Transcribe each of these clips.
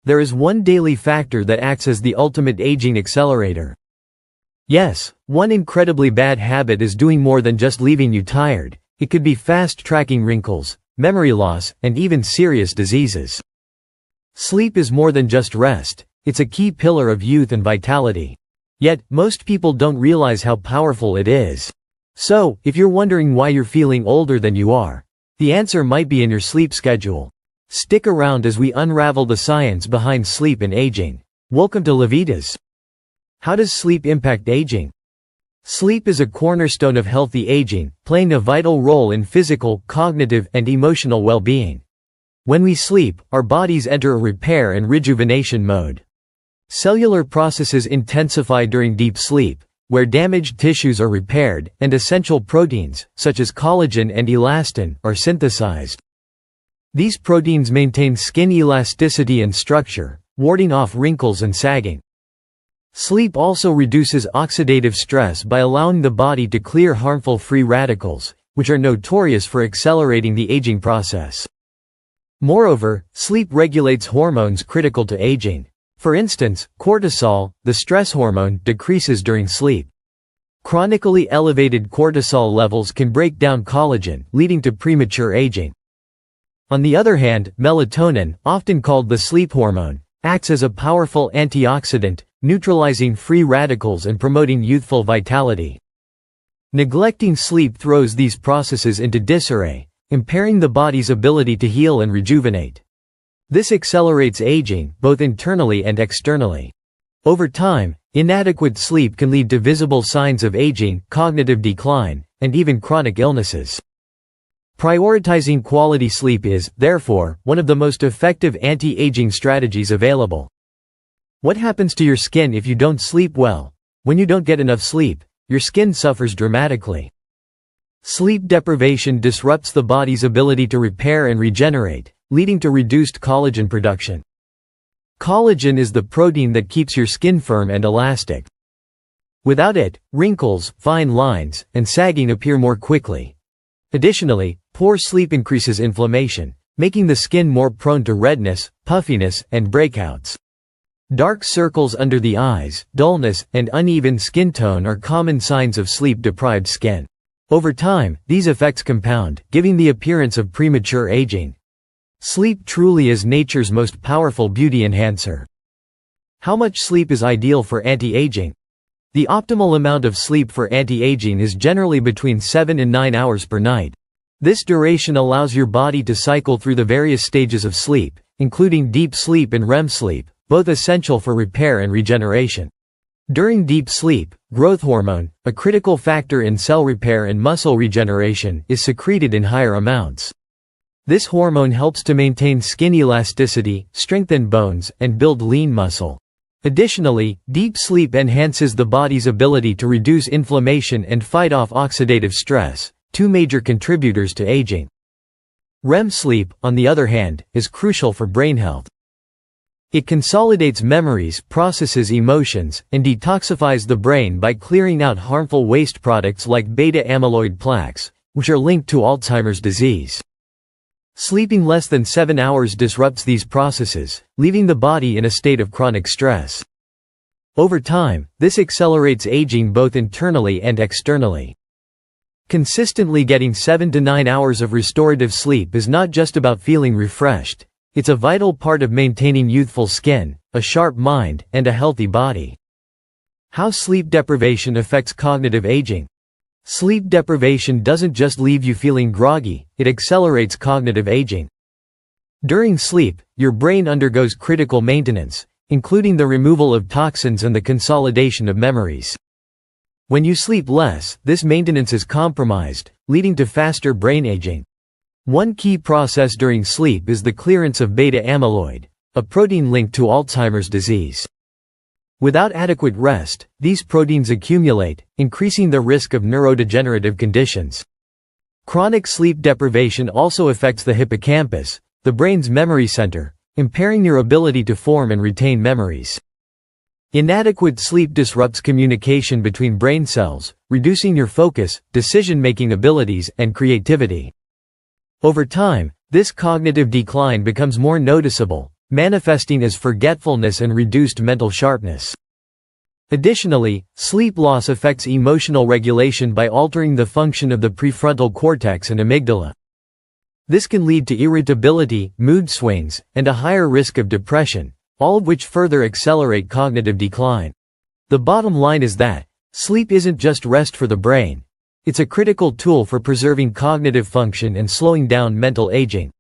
There is one daily factor that acts as the ultimate aging accelerator. Yes, one incredibly bad habit is doing more than just leaving you tired. It could be fast-tracking wrinkles, memory loss, and even serious diseases. Sleep is more than just rest, it's a key pillar of youth and vitality. Yet, most people don't realize how powerful it is. So, if you're wondering why you're feeling older than you are, the answer might be in your sleep schedule. Stick around as we unravel the science behind sleep and aging. Welcome to Levitas. How does sleep impact aging? Sleep is a cornerstone of healthy aging, playing a vital role in physical, cognitive, and emotional well-being. When we sleep, our bodies enter a repair and rejuvenation mode. Cellular processes intensify during deep sleep, where damaged tissues are repaired, and essential proteins, such as collagen and elastin, are synthesized. These proteins maintain skin elasticity and structure, warding off wrinkles and sagging. Sleep also reduces oxidative stress by allowing the body to clear harmful free radicals, which are notorious for accelerating the aging process. Moreover, sleep regulates hormones critical to aging. For instance, cortisol, the stress hormone, decreases during sleep. Chronically elevated cortisol levels can break down collagen, leading to premature aging. On the other hand, melatonin, often called the sleep hormone, acts as a powerful antioxidant, neutralizing free radicals and promoting youthful vitality. Neglecting sleep throws these processes into disarray, impairing the body's ability to heal and rejuvenate. This accelerates aging, both internally and externally. Over time, inadequate sleep can lead to visible signs of aging, cognitive decline, and even chronic illnesses. Prioritizing quality sleep is, therefore, one of the most effective anti-aging strategies available. What happens to your skin if you don't sleep well? When you don't get enough sleep, your skin suffers dramatically. Sleep deprivation disrupts the body's ability to repair and regenerate, leading to reduced collagen production. Collagen is the protein that keeps your skin firm and elastic. Without it, wrinkles, fine lines, and sagging appear more quickly. Additionally, poor sleep increases inflammation, making the skin more prone to redness, puffiness, and breakouts. Dark circles under the eyes, dullness, and uneven skin tone are common signs of sleep-deprived skin. Over time, these effects compound, giving the appearance of premature aging. Sleep truly is nature's most powerful beauty enhancer. How much sleep is ideal for anti-aging? The optimal amount of sleep for anti-aging is generally between 7 and 9 hours per night. This duration allows your body to cycle through the various stages of sleep, including deep sleep and REM sleep, both essential for repair and regeneration. During deep sleep, growth hormone, a critical factor in cell repair and muscle regeneration, is secreted in higher amounts. This hormone helps to maintain skin elasticity, strengthen bones, and build lean muscle. Additionally, deep sleep enhances the body's ability to reduce inflammation and fight off oxidative stress, two major contributors to aging. REM sleep, on the other hand, is crucial for brain health. It consolidates memories, processes emotions, and detoxifies the brain by clearing out harmful waste products like beta-amyloid plaques, which are linked to Alzheimer's disease. Sleeping less than 7 hours disrupts these processes, leaving the body in a state of chronic stress. Over time, this accelerates aging both internally and externally. Consistently getting 7 to 9 hours of restorative sleep is not just about feeling refreshed, it's a vital part of maintaining youthful skin, a sharp mind, and a healthy body. How sleep deprivation affects cognitive aging. Sleep deprivation doesn't just leave you feeling groggy, it accelerates cognitive aging. During sleep, your brain undergoes critical maintenance, including the removal of toxins and the consolidation of memories. When you sleep less, this maintenance is compromised, leading to faster brain aging. One key process during sleep is the clearance of beta-amyloid, a protein linked to Alzheimer's disease. Without adequate rest, these proteins accumulate, increasing the risk of neurodegenerative conditions. Chronic sleep deprivation also affects the hippocampus, the brain's memory center, impairing your ability to form and retain memories. Inadequate sleep disrupts communication between brain cells, reducing your focus, decision-making abilities, and creativity. Over time, this cognitive decline becomes more noticeable, manifesting as forgetfulness and reduced mental sharpness. Additionally, sleep loss affects emotional regulation by altering the function of the prefrontal cortex and amygdala. This can lead to irritability, mood swings, and a higher risk of depression, all of which further accelerate cognitive decline. The bottom line is that sleep isn't just rest for the brain. It's a critical tool for preserving cognitive function and slowing down mental aging.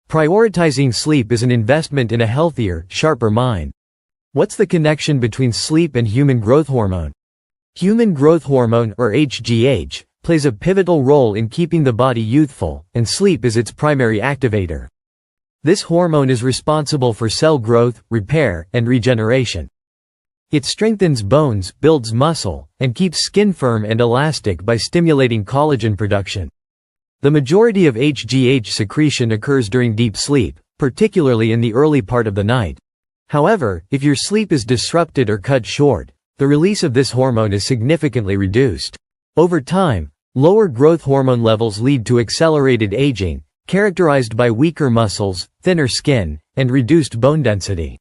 Prioritizing sleep is an investment in a healthier, sharper mind. What's the connection between sleep and human growth hormone? Human growth hormone, or HGH, plays a pivotal role in keeping the body youthful, and sleep is its primary activator. This hormone is responsible for cell growth, repair, and regeneration. It strengthens bones, builds muscle, and keeps skin firm and elastic by stimulating collagen production. The majority of HGH secretion occurs during deep sleep, particularly in the early part of the night. However, if your sleep is disrupted or cut short, the release of this hormone is significantly reduced. Over time, lower growth hormone levels lead to accelerated aging, characterized by weaker muscles, thinner skin, and reduced bone density.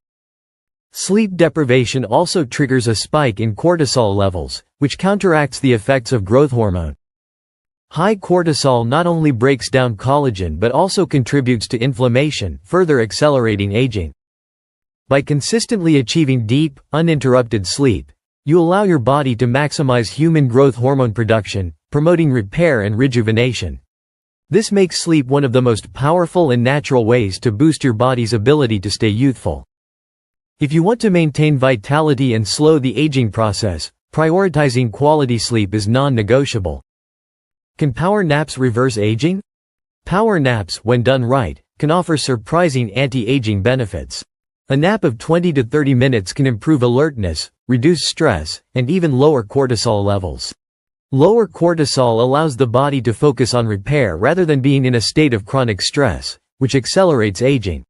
Sleep deprivation also triggers a spike in cortisol levels, which counteracts the effects of growth hormone. High cortisol not only breaks down collagen but also contributes to inflammation, further accelerating aging. By consistently achieving deep, uninterrupted sleep, you allow your body to maximize human growth hormone production, promoting repair and rejuvenation. This makes sleep one of the most powerful and natural ways to boost your body's ability to stay youthful. If you want to maintain vitality and slow the aging process, prioritizing quality sleep is non-negotiable. Can power naps reverse aging? Power naps, when done right, can offer surprising anti-aging benefits. A nap of 20 to 30 minutes can improve alertness, reduce stress, and even lower cortisol levels. Lower cortisol allows the body to focus on repair rather than being in a state of chronic stress, which accelerates aging.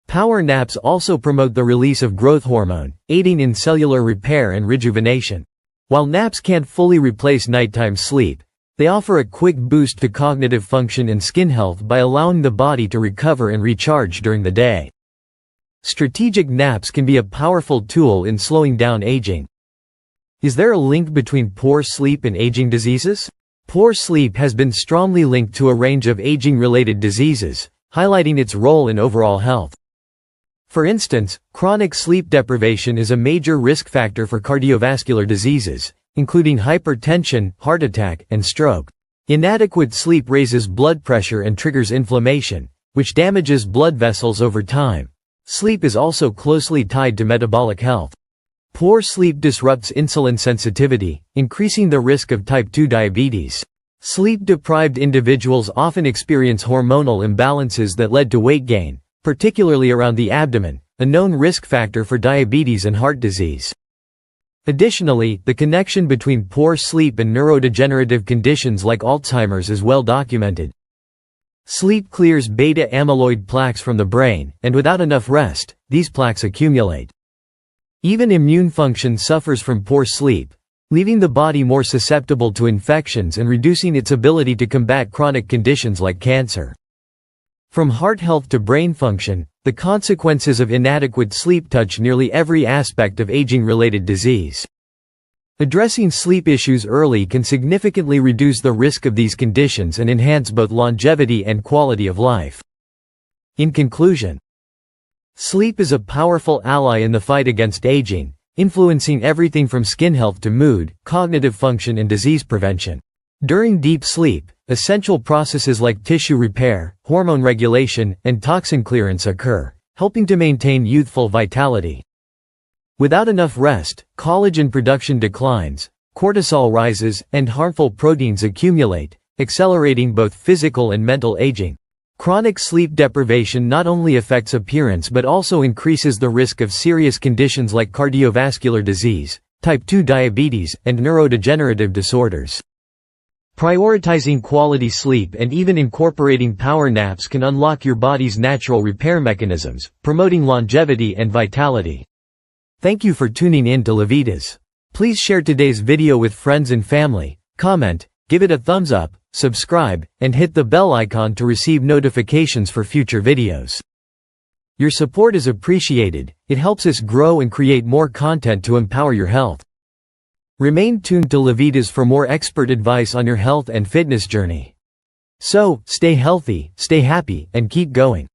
Power naps also promote the release of growth hormone, aiding in cellular repair and rejuvenation. While naps can't fully replace nighttime sleep, they offer a quick boost to cognitive function and skin health by allowing the body to recover and recharge during the day. Strategic naps can be a powerful tool in slowing down aging. Is there a link between poor sleep and aging diseases? Poor sleep has been strongly linked to a range of aging-related diseases, highlighting its role in overall health. For instance, chronic sleep deprivation is a major risk factor for cardiovascular diseases, including hypertension, heart attack, and stroke. Inadequate sleep raises blood pressure and triggers inflammation, which damages blood vessels over time. Sleep is also closely tied to metabolic health. Poor sleep disrupts insulin sensitivity, increasing the risk of type 2 diabetes. Sleep-deprived individuals often experience hormonal imbalances that lead to weight gain, particularly around the abdomen, a known risk factor for diabetes and heart disease. Additionally, the connection between poor sleep and neurodegenerative conditions like Alzheimer's is well documented. Sleep clears beta-amyloid plaques from the brain, and without enough rest, these plaques accumulate. Even immune function suffers from poor sleep, leaving the body more susceptible to infections and reducing its ability to combat chronic conditions like cancer. From heart health to brain function, the consequences of inadequate sleep touch nearly every aspect of aging-related disease. Addressing sleep issues early can significantly reduce the risk of these conditions and enhance both longevity and quality of life. In conclusion, sleep is a powerful ally in the fight against aging, influencing everything from skin health to mood, cognitive function, and disease prevention. During deep sleep, essential processes like tissue repair, hormone regulation, and toxin clearance occur, helping to maintain youthful vitality. Without enough rest, collagen production declines, cortisol rises, and harmful proteins accumulate, accelerating both physical and mental aging. Chronic sleep deprivation not only affects appearance but also increases the risk of serious conditions like cardiovascular disease, type 2 diabetes, and neurodegenerative disorders. Prioritizing quality sleep and even incorporating power naps can unlock your body's natural repair mechanisms, promoting longevity and vitality. Thank you for tuning in to Levitas. Please share today's video with friends and family, comment, give it a thumbs up, subscribe, and hit the bell icon to receive notifications for future videos. Your support is appreciated, it helps us grow and create more content to empower your health. Remain tuned to Levitas for more expert advice on your health and fitness journey. So, stay healthy, stay happy, and keep going.